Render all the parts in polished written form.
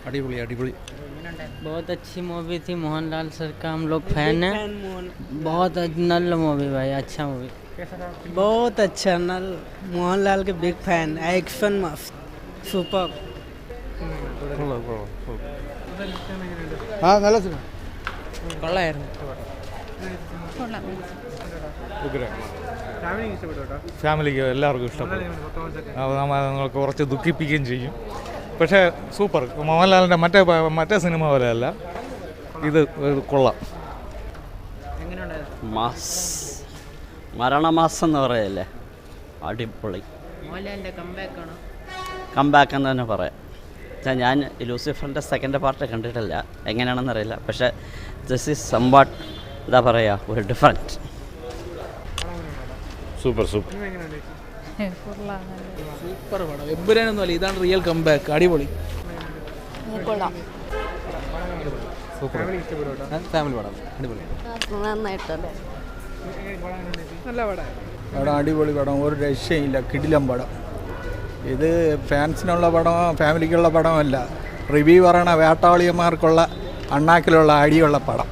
अड़ीबड़ी अड़ीबड़ी बहुत अच्छी मूवी थी। मोहनलाल सर का हम लोग फैन हैं। बहुत नल मूवी भाई, अच्छा मूवी। बहुत अच्छा नल, मोहनलाल के बिग फैन, एक्शन मस्त, सुपर। हाँ നല്ല സിനിമ കൊള്ളായിരുന്നു. ഫാമിലിക്ക് എല്ലാവർക്കും ഇഷ്ടപ്പെടും. നമ്മൾ കുറച്ച് ദുഃഖിപ്പിക്കുകയും ചെയ്യും. പക്ഷേ സൂപ്പർ. മോഹൻലാലിൻ്റെ മറ്റേ സിനിമ പോലെയല്ല, ഇത് കൊള്ളാം. മാസ് മരണമാസം എന്ന് പറയല്ലേ, അടിപൊളി കംബാക്ക് എന്ന് തന്നെ പറയാം. ഞാൻ ലൂസിഫറിൻ്റെ സെക്കൻഡ് പാർട്ട് കണ്ടിട്ടില്ല, എങ്ങനെയാണെന്നറിയില്ല. പക്ഷേ ദിസ് ഈസ് സംവാട്ട് എന്താ പറയുക, ഒരു ഡിഫറൻറ്റ്. സൂപ്പർ സൂപ്പർ സൂപ്പർ പടം. എമ്പുരാനൊന്നുമല്ല, ഇതാണ് റിയൽ കംബാക്ക്. അടിപൊളി. ഫാമിലി പടം അടിപൊളി. നന്നായിട്ടല്ലേ, നല്ല പടം. പടം അടിപൊളി പടം, ഒരു രക്ഷയില്ല, കിടിലം പടം. ഇത് ഫാൻസിനുള്ള പടമോ ഫാമിലിക്കുള്ള പടമല്ല, റിവ്യൂ പറയണ വേട്ടാളിയന്മാർക്കുള്ള അണ്ണാക്കിലുള്ള അടിയുള്ള പടം.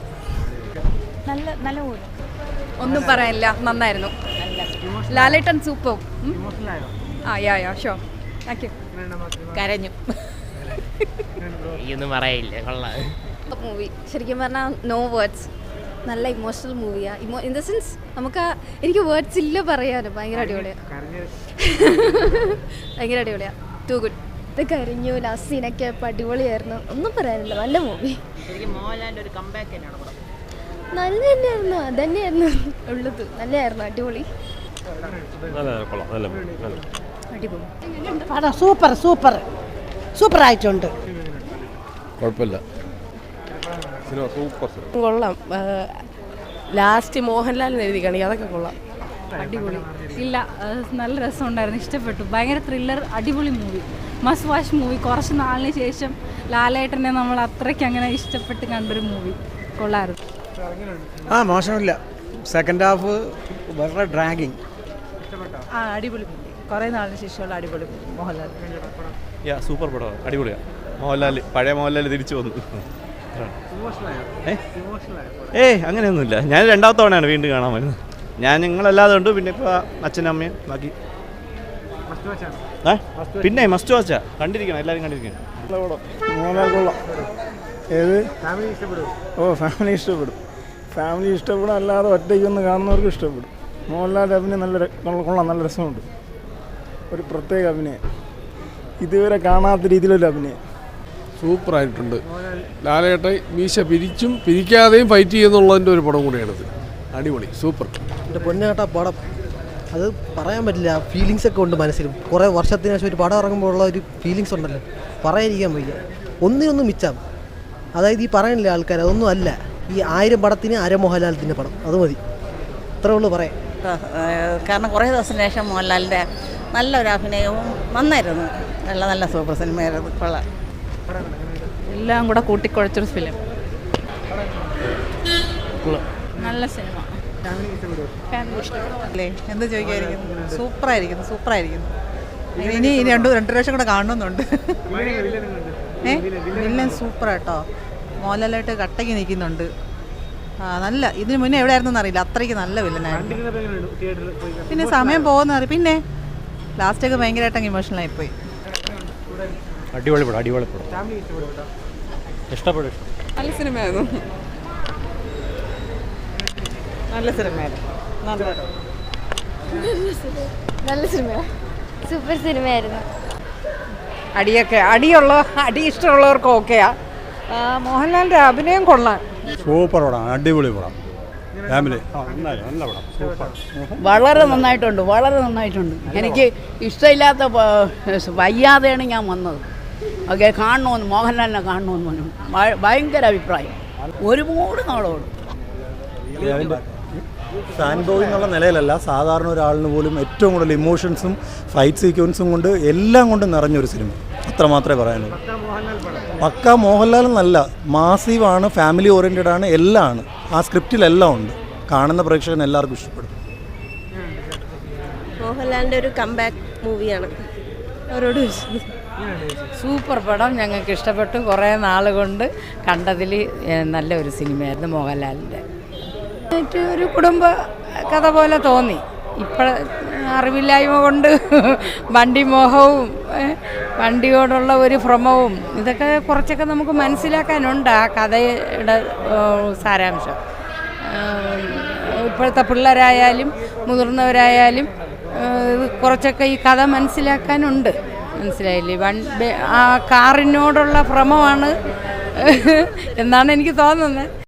ഒന്നും പറയാനില്ല, നന്നായിരുന്നു. Lalettan super. Show. Thank you. കരഞ്ഞു. പറയില്ല, കൊള്ളാം മൂവി. ശരിക്കും പറഞ്ഞാൽ നോ വേർഡ്സ്. നല്ല ഇമോഷണൽ മൂവിയാണ്. ഇൻ ദ സെൻസ് എനിക്ക് വേർഡ്സ് ഇല്ല പറയാനും. ഭയങ്കര അടിപൊളിയാണ്, ഭയങ്കര അടിപൊളിയാണ്. Too good. ഇത് കരഞ്ഞു, ലാസ്റ്റ് സീനൊക്കെ അടിപൊളിയായിരുന്നു. ഒന്നും പറയാനില്ല, നല്ല മൂവി. നല്ല തന്നെയായിരുന്നു, അതന്നെയായിരുന്നു ഉള്ളത്. നല്ലതായിരുന്നു, അടിപൊളി. പടം സൂപ്പർ സൂപ്പർ സൂപ്പറായിട്ടുണ്ട്. കുഴപ്പമില്ല, സിനിമ സൂപ്പർ. കൊള്ളാം. ലാസ്റ്റ് മോഹൻലാലിന് എഴുതി കാണിക്കുക, അതൊക്കെ കൊള്ളാം. അടിപൊളി. ഇല്ല, നല്ല രസമുണ്ടായിരുന്നു, ഇഷ്ടപ്പെട്ടു. ഭയങ്കര ത്രില്ലർ, അടിപൊളി മൂവി, മസ്റ്റ് വാച്ച് മൂവി. കുറച്ച് നാളിന് ശേഷം ലാലേട്ടനെ നമ്മൾ അത്രയ്ക്ക് അങ്ങനെ ഇഷ്ടപ്പെട്ട് കണ്ടൊരു മൂവി. കൊള്ളായിരുന്നു. മോശമില്ല. സെക്കൻഡ് ഹാഫ് വളരെ ഡ്രാഗിങ്. അടിപൊളി മൂവി, കുറേ നാളിന് ശേഷമുള്ള അടിപൊളി മോഹൻലാൽ. സൂപ്പർ പടം, അടിപൊളിയാണ്. മോഹൻലാൽ, പഴയ മോഹൻലാൽ തിരിച്ചു വന്നു. അങ്ങനെയൊന്നുമില്ല. ഞാൻ രണ്ടാമത്തെ തവണയാണ് വീണ്ടും കാണാൻ വരുന്നത്. ഞാൻ നിങ്ങളല്ലാതെ ഉണ്ട്, പിന്നെ ഇപ്പോൾ അച്ഛനും അമ്മയും ബാക്കി. പിന്നെ മസ്റ്റ് വാച്ചാ, കണ്ടിരിക്കണം, എല്ലാവരും കണ്ടിരിക്കണം. മോഹൻലാൽ കൊള്ളാം. ഏത് ഫാമിലി ഇഷ്ടപ്പെടും. ഫാമിലി ഇഷ്ടപ്പെടും, അല്ലാതെ ഒറ്റയ്ക്കൊന്ന് കാണുന്നവർക്ക് ഇഷ്ടപ്പെടും. മോഹൻലാലിൻ്റെ അഭിനയം കൊള്ളാം, നല്ല രസമുണ്ട്. ഒരു പ്രത്യേക അഭിനയം, ഇതുവരെ കാണാത്ത രീതിയിലൊരു അഭിനയം. സൂപ്പറായിട്ടുണ്ട്. ലാലേട്ടൻ മീശ പിരിച്ചും പിരിക്കാതെയും ഫൈറ്റ് ചെയ്യുന്നുള്ളതിൻ്റെ ഒരു പടം കൂടിയാണിത്. അടിപൊളി, സൂപ്പർ. എൻ്റെ പൊന്നേട്ട പടം, അത് പറയാൻ പറ്റില്ല. ഫീലിങ്സ് ഒക്കെ ഉണ്ട് മനസ്സിലും. കുറേ വർഷത്തിന് ശേഷം ഒരു പടം ഇറങ്ങുമ്പോൾ ഉള്ള ഒരു ഫീലിങ്സ് ഉണ്ടല്ലോ, പറയാതിരിക്കാൻ വയ്യ. ഒന്നിനൊന്നും മിച്ചം. അതായത് ഈ പറയണില്ല ആൾക്കാർ, അതൊന്നും അല്ല. ഈ 1000 പടത്തിന് മോഹൻലാലിൻ്റെ പടം, അത് മതി. അത്രേ ഉള്ളൂ പറയാം. കാരണം കുറേ ദിവസത്തിന് ശേഷം മോഹൻലാലിൻ്റെ നല്ലൊരു അഭിനയവും നന്നായിരുന്നു. നല്ല സൂപ്പർ സിനിമയായിരുന്നു, കൊള്ളാം. എല്ലാം കൂടെ കൂട്ടിക്കുഴച്ചൊരു ഫിലിം. നല്ല സിനിമ. അല്ലേ, എന്ത് ചോദിക്കായിരിക്കും. സൂപ്പറായിരിക്കുന്നു. ഇനി 2 പ്രാവശ്യം കൂടെ കാണണമെന്നുണ്ട്. വില്ലൻ സൂപ്പർ കേട്ടോ. മോഹൻലാലായിട്ട് കട്ടയ്ക്ക് നിൽക്കുന്നുണ്ട്. നല്ല, ഇതിന് മുന്നേ എവിടെ ആയിരുന്നെന്ന് അറിയില്ല, അത്രയ്ക്ക് നല്ല വില്ലനായിരുന്നു. പിന്നെ സമയം പോകുന്ന പിന്നെ ലാസ്റ്റൊക്കെ ഭയങ്കരമായിട്ട് ഇമോഷണലായി പോയി. അടിപൊളി പടം, അടിപൊളി പടം, ഇഷ്ടപ്പെടും. നല്ല സിനിമയായിരുന്നു. നല്ല സിനിമ, സൂപ്പർ സിനിമയായിരുന്നു. അടി ഇഷ്ടമുള്ളവർക്ക് ഓക്കെയാ. മോഹൻലാലിൻ്റെ അഭിനയം കൊള്ളാം. സൂപ്പർ പടം, അടിപൊളി പടം. ഫാമിലി നല്ല പടം, സൂപ്പർ. വളരെ നന്നായിട്ടുണ്ട്. എനിക്ക് ഇഷ്ടമില്ലാത്ത വയ്യാതെയാണ് ഞാൻ വന്നത്. ഓക്കെ, കാണണമെന്ന്, മോഹൻലാലിനെ കാണണമെന്ന് പറഞ്ഞു. ഭയങ്കര അഭിപ്രായം. ഒരുപാട് നാളോട് ഫാൻ ബോയ് എന്നുള്ള നിലയിലല്ല, സാധാരണ ഒരാളിന് പോലും ഏറ്റവും കൂടുതൽ ഇമോഷൻസും ഫൈറ്റ് സീക്വൻസും കൊണ്ട് എല്ലാം കൊണ്ടും നിറഞ്ഞൊരു സിനിമ. അത്ര മാത്രമേ പറയാനുള്ളൂ. പക്ക മോഹൻലാൽ എന്നല്ല, മാസീവാണ്, ഫാമിലി ഓറിയൻറ്റഡ് ആണ്, എല്ലാം ആണ്. ആ സ്ക്രിപ്റ്റിലെല്ലാം ഉണ്ട്. കാണുന്ന പ്രേക്ഷകന് എല്ലാവർക്കും ഇഷ്ടപ്പെടും. മോഹൻലാലിൻ്റെ ഒരു കംബാക്ക് മൂവിയാണ്. അവരോട് സൂപ്പർ പടം, ഞങ്ങൾക്ക് ഇഷ്ടപ്പെട്ടു. കുറേ നാൾ കൊണ്ട് കണ്ടതിൽ നല്ലൊരു സിനിമയായിരുന്നു മോഹൻലാലിൻ്റെ. ഒരു കുടുംബ കഥ പോലെ തോന്നി. ഇപ്പോൾ അറിവില്ലായ്മ കൊണ്ട് വണ്ടി മോഹവും വണ്ടിയോടുള്ള ഒരു ഭ്രമവും ഇതൊക്കെ കുറച്ചൊക്കെ നമുക്ക് മനസ്സിലാക്കാനുണ്ട് ആ കഥയുടെ സാരാംശം. ഇപ്പോഴത്തെ പിള്ളേരായാലും മുതിർന്നവരായാലും കുറച്ചൊക്കെ ഈ കഥ മനസ്സിലാക്കാനുണ്ട്. മനസ്സിലായില്ലേ? ആ കാറിനോടുള്ള ഭ്രമമാണ് എന്നാണ് എനിക്ക് തോന്നുന്നത്.